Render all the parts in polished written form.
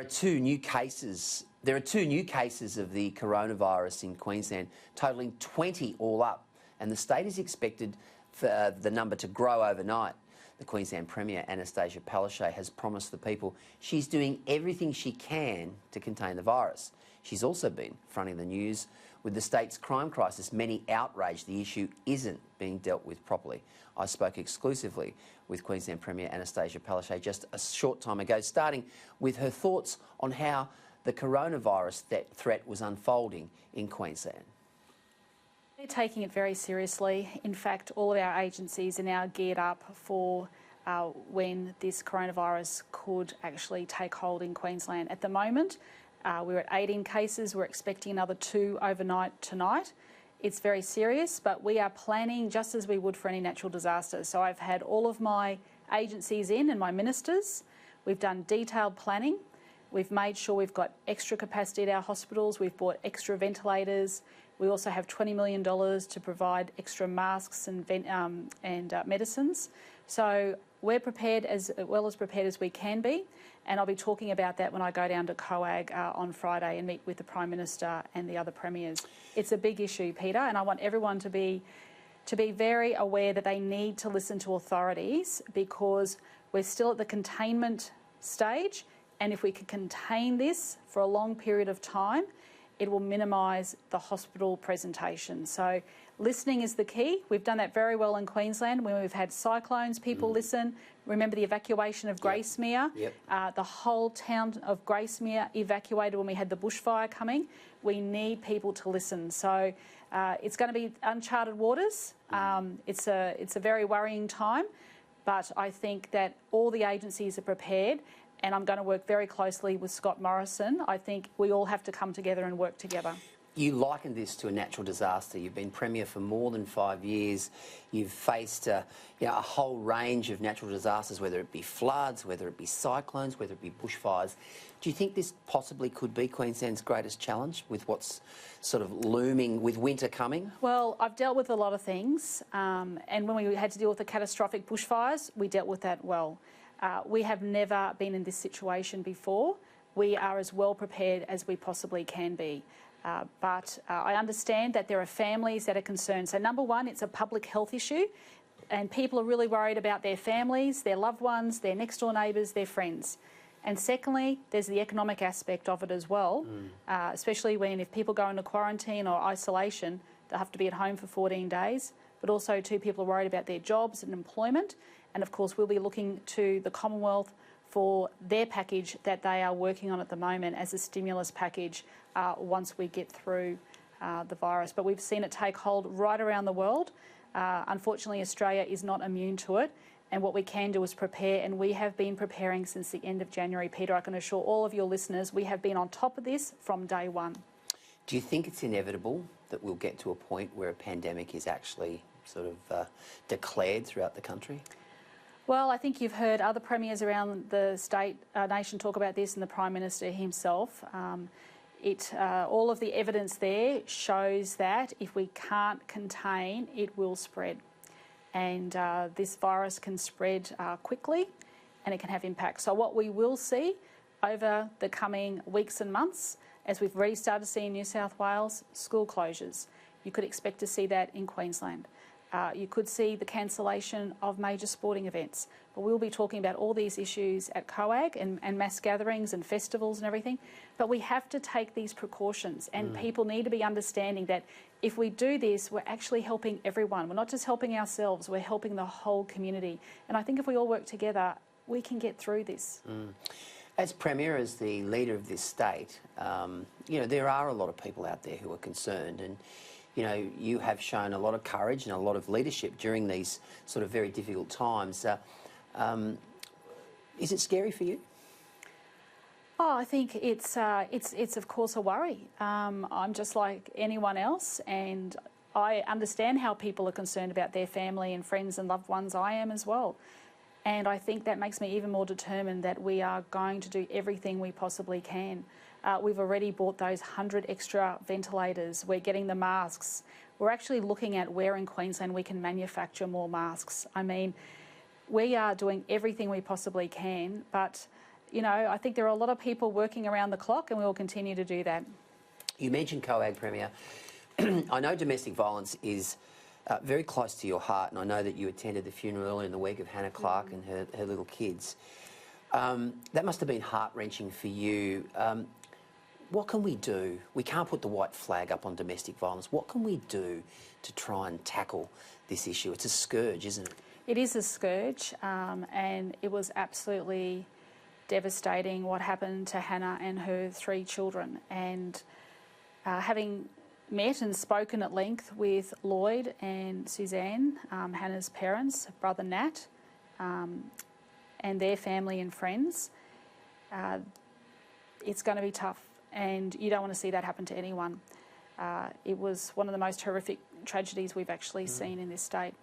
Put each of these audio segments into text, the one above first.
There are two new cases of the coronavirus in Queensland, totalling 20 all up, and the state is expected for the number to grow overnight. The Queensland Premier Annastacia Palaszczuk has promised the people she's doing everything she can to contain the virus. She's also been fronting the news with the state's crime crisis. Many outraged the issue isn't being dealt with properly. I spoke exclusively with Queensland Premier Annastacia Palaszczuk just a short time ago, starting with her thoughts on how the coronavirus threat was unfolding in Queensland. We're taking it very seriously. In fact, all of our agencies are now geared up for when this coronavirus could actually take hold in Queensland. At the moment, we're at 18 cases. We're expecting another 2 overnight tonight. It's very serious, but we are planning just as we would for any natural disaster. So I've had all of my agencies in and my ministers. We've done detailed planning. We've made sure we've got extra capacity at our hospitals. We've bought extra ventilators. We also have $20 million to provide extra masks and medicines. So we're prepared as well as prepared as we can be. And I'll be talking about that when I go down to COAG on Friday and meet with the Prime Minister and the other premiers. It's a big issue, Peter, and I want everyone to be very aware that they need to listen to authorities, because we're still at the containment stage. And if we can contain this for a long period of time, it will minimise the hospital presentation. So listening is the key. We've done that very well in Queensland. When we've had cyclones, people listen. Remember the evacuation of Gracemere? Yep. The whole town of Gracemere evacuated when we had the bushfire coming. We need people to listen. So it's going to be uncharted waters. It's a very worrying time, but I think that all the agencies are prepared. And I'm going to work very closely with Scott Morrison. I think we all have to come together and work together. You likened this to a natural disaster. You've been Premier for more than 5 years. You've faced a whole range of natural disasters, whether it be floods, whether it be cyclones, whether it be bushfires. Do you think this possibly could be Queensland's greatest challenge with what's sort of looming with winter coming? Well, I've dealt with a lot of things. And when we had to deal with the catastrophic bushfires, we dealt with that well. We have never been in this situation before. We are as well prepared as we possibly can be. But I understand that there are families that are concerned. So number one, it's a public health issue, and people are really worried about their families, their loved ones, their next door neighbours, their friends. And secondly, there's the economic aspect of it as well, especially if people go into quarantine or isolation, they'll have to be at home for 14 days. But also too, people are worried about their jobs and employment. And of course, we'll be looking to the Commonwealth for their package that they are working on at the moment as a stimulus package once we get through the virus. But we've seen it take hold right around the world. Unfortunately, Australia is not immune to it. And what we can do is prepare, and we have been preparing since the end of January. Peter, I can assure all of your listeners, we have been on top of this from day one. Do you think it's inevitable that we'll get to a point where a pandemic is actually sort of declared throughout the country? Well, I think you've heard other premiers around the nation talk about this, and the Prime Minister himself. All of the evidence there shows that if we can't contain, it will spread. And this virus can spread quickly, and it can have impact. So what we will see over the coming weeks and months, as we've already started to see in New South Wales, school closures. You could expect to see that in Queensland. You could see the cancellation of major sporting events. But we'll be talking about all these issues at COAG and mass gatherings and festivals and everything. But we have to take these precautions, and people need to be understanding that if we do this, we're actually helping everyone. We're not just helping ourselves, we're helping the whole community. And I think if we all work together, we can get through this. As Premier, as the leader of this state, there are a lot of people out there who are concerned, and you have shown a lot of courage and a lot of leadership during these sort of very difficult times. Is it scary for you? Oh, I think it's of course a worry. I'm just like anyone else, and I understand how people are concerned about their family and friends and loved ones. I am as well. And I think that makes me even more determined that we are going to do everything we possibly can. We've already bought those 100 extra ventilators. We're getting the masks. We're actually looking at where in Queensland we can manufacture more masks. I mean, we are doing everything we possibly can, but you know, I think there are a lot of people working around the clock, and we will continue to do that. You mentioned COAG, Premier. I know domestic violence is very close to your heart, and I know that you attended the funeral earlier in the week of Hannah Clark and her little kids. That must have been heart-wrenching for you. What can we do? We can't put the white flag up on domestic violence. What can we do to try and tackle this issue? It's a scourge, isn't it? It is a scourge, and it was absolutely devastating what happened to Hannah and her 3 children. And having met and spoken at length with Lloyd and Suzanne, Hannah's parents, brother Nat, and their family and friends, it's going to be tough, and you don't want to see that happen to anyone. It was one of the most horrific tragedies we've actually seen in this state.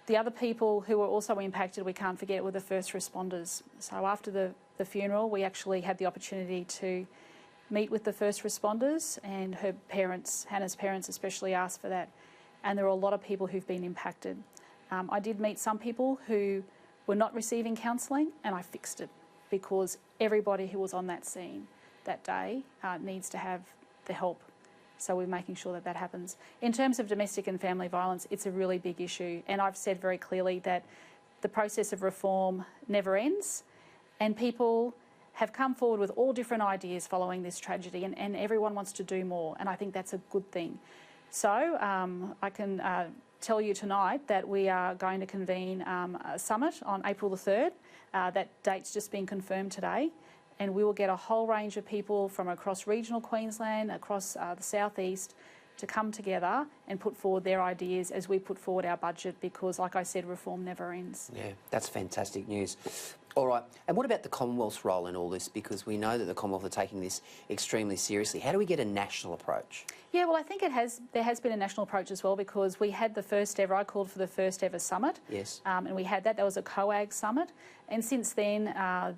The other people who were also impacted, we can't forget, were the first responders. So after the funeral, we actually had the opportunity to meet with the first responders, and her parents, Hannah's parents especially, asked for that. And there were a lot of people who've been impacted. I did meet some people who were not receiving counselling, and I fixed it, because everybody who was on that scene that day needs to have the help. So we're making sure that that happens. In terms of domestic and family violence, it's a really big issue, and I've said very clearly that the process of reform never ends, and people have come forward with all different ideas following this tragedy, and everyone wants to do more, and I think that's a good thing. So I can tell you tonight that we are going to convene a summit on April the 3rd. That date's just been confirmed today, and we will get a whole range of people from across regional Queensland, across the southeast, to come together and put forward their ideas as we put forward our budget, because, like I said, reform never ends. Yeah, that's fantastic news. All right, and what about the Commonwealth's role in all this? Because we know that the Commonwealth are taking this extremely seriously. How do we get a national approach? Yeah, well, I think there has been a national approach as well, because we had the first ever, I called for the first ever summit. Yes. And we had that. That was a COAG summit. And since then,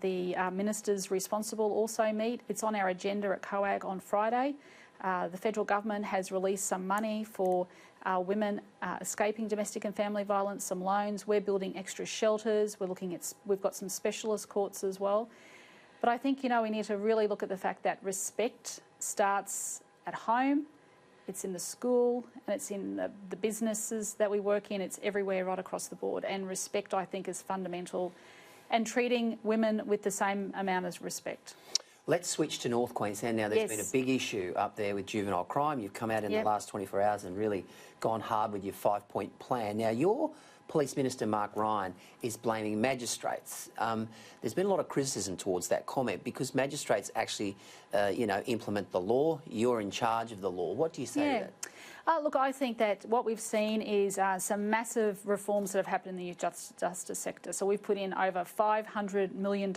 the ministers responsible also meet. It's on our agenda at COAG on Friday. The federal government has released some money for women escaping domestic and family violence, some loans. We're building extra shelters. We've got some specialist courts as well. But I think, you know, we need to really look at the fact that respect starts at home, it's in the school, and it's in the businesses that we work in. It's everywhere right across the board. And respect, I think, is fundamental, and treating women with the same amount of respect. Let's switch to North Queensland now. There's been a big issue up there with juvenile crime. You've come out in the last 24 hours and really gone hard with your 5-point plan. Now, your Police Minister, Mark Ryan, is blaming magistrates. There's been a lot of criticism towards that comment, because magistrates actually, you know, implement the law. You're in charge of the law. What do you say to that? Look, I think that what we've seen is some massive reforms that have happened in the youth justice sector. So we've put in over $500 million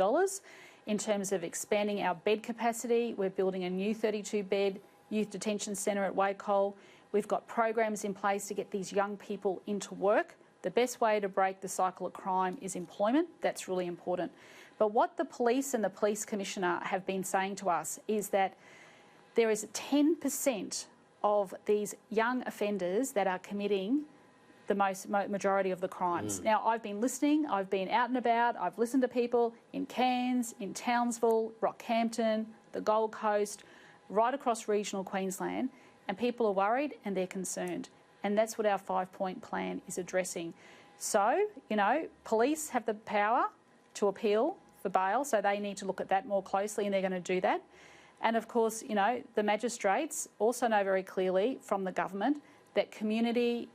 in terms of expanding our bed capacity. We're building a new 32-bed youth detention centre at Wacol. We've got programs in place to get these young people into work. The best way to break the cycle of crime is employment. That's really important. But what the police and the police commissioner have been saying to us is that there is 10% of these young offenders that are committing the majority of the crimes. Now, I've been listening, I've been out and about, I've listened to people in Cairns, in Townsville, Rockhampton, the Gold Coast, right across regional Queensland, and people are worried and they're concerned. And that's what our 5-point plan is addressing. So, you know, police have the power to appeal for bail, so they need to look at that more closely, and they're going to do that. And of course, you know, the magistrates also know very clearly from the government that community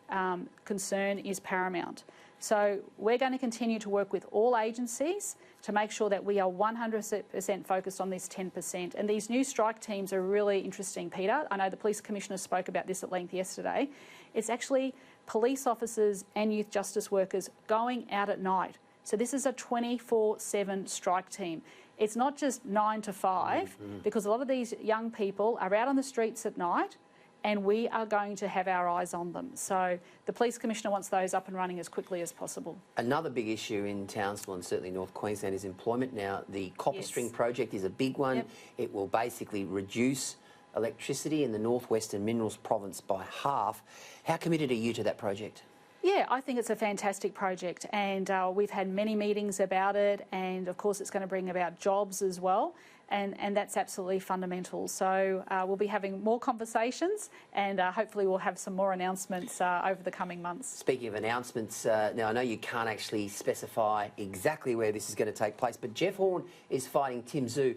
concern is paramount. So we're going to continue to work with all agencies to make sure that we are 100% focused on this 10%. And these new strike teams are really interesting, Peter. I know the Police Commissioner spoke about this at length yesterday. It's actually police officers and youth justice workers going out at night. So this is a 24/7 strike team. It's not just 9 to 5, because a lot of these young people are out on the streets at night, and we are going to have our eyes on them. So the Police Commissioner wants those up and running as quickly as possible. Another big issue in Townsville and certainly North Queensland is employment. Now, the Copper String project is a big one. Yep. It will basically reduce electricity in the Northwestern Minerals Province by half. How committed are you to that project? Yeah, I think it's a fantastic project, and we've had many meetings about it, and of course it's going to bring about jobs as well, and that's absolutely fundamental. So we'll be having more conversations, and hopefully we'll have some more announcements over the coming months. Speaking of announcements, now I know you can't actually specify exactly where this is going to take place, but Geoff Horn is fighting Tim Tszyu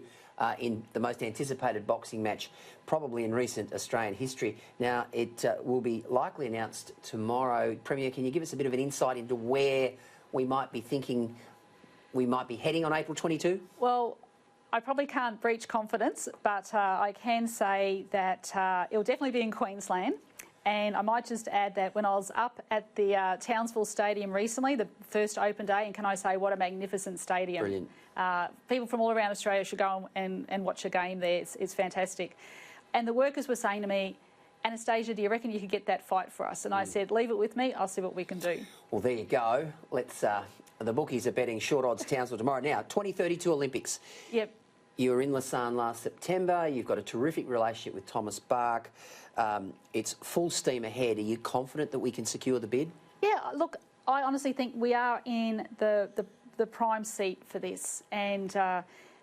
in the most anticipated boxing match probably in recent Australian history. Now, it will be likely announced tomorrow. Premier, can you give us a bit of an insight into where we might be thinking we might be heading on April 22? Well, I probably can't breach confidence, but I can say that it'll definitely be in Queensland. And I might just add that when I was up at the Townsville Stadium recently, the first open day, and can I say what a magnificent stadium. Brilliant. People from all around Australia should go and watch a game there. It's fantastic. And the workers were saying to me, Anastacia, do you reckon you could get that fight for us? And I said, leave it with me, I'll see what we can do. Well, there you go. Let's. The bookies are betting short odds Townsville tomorrow. Now, 2032 Olympics. Yep. You were in Lausanne last September. You've got a terrific relationship with Thomas Bach. It's full steam ahead. Are you confident that we can secure the bid? Yeah, look, I honestly think we are in the prime seat for this, and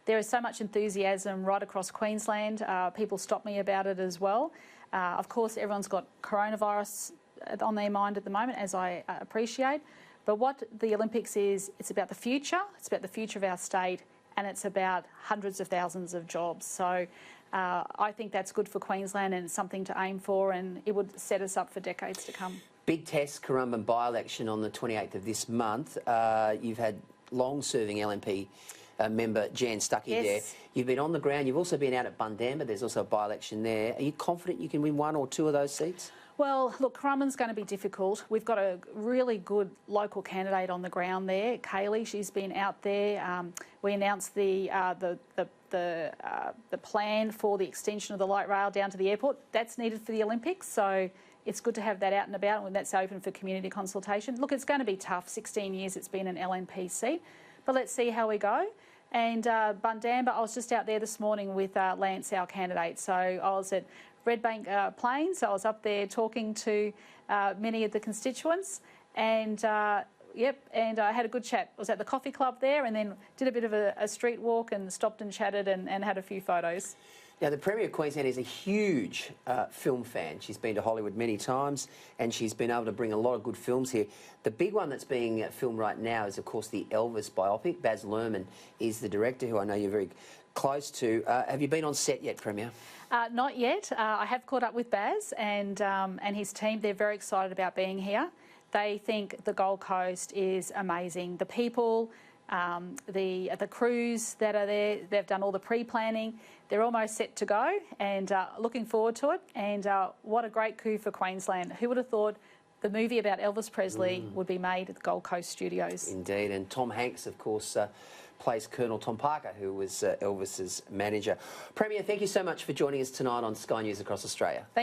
there is so much enthusiasm right across Queensland. People stop me about it as well. Of course, everyone's got coronavirus on their mind at the moment, as I appreciate. But what the Olympics is, it's about the future. It's about the future of our state, and it's about hundreds of thousands of jobs. So I think that's good for Queensland, and it's something to aim for, and it would set us up for decades to come. Big test, Currumbin by-election on the 28th of this month. You've had long-serving LNP member Jan Stuckey there. You've been on the ground. You've also been out at Bundamba. There's also a by-election there. Are you confident you can win one or two of those seats? Well, look, Currumbin's going to be difficult. We've got a really good local candidate on the ground there, Kaylee. She's been out there. We announced the plan for the extension of the light rail down to the airport. That's needed for the Olympics, so it's good to have that out and about when that's open for community consultation. Look, it's going to be tough. 16 years it's been an LNP seat, but let's see how we go. And Bundamba, I was just out there this morning with Lance, our candidate. So I was at Redbank Plains. I was up there talking to many of the constituents, and and I had a good chat. I was at the coffee club there, and then did a bit of a street walk and stopped and chatted and had a few photos. Now, the Premier of Queensland is a huge film fan. She's been to Hollywood many times, and she's been able to bring a lot of good films here. The big one that's being filmed right now is, of course, the Elvis biopic. Baz Luhrmann is the director, who I know you're very close to. Have you been on set yet, Premier? Not yet. I have caught up with Baz and his team. They're very excited about being here. They think the Gold Coast is amazing. The people, the crews that are there, they've done all the pre-planning. They're almost set to go, and looking forward to it. And what a great coup for Queensland. Who would have thought the movie about Elvis Presley would be made at the Gold Coast studios? Indeed. And Tom Hanks, of course, plays Colonel Tom Parker, who was Elvis's manager. Premier, thank you so much for joining us tonight on Sky News Across Australia. Thank you.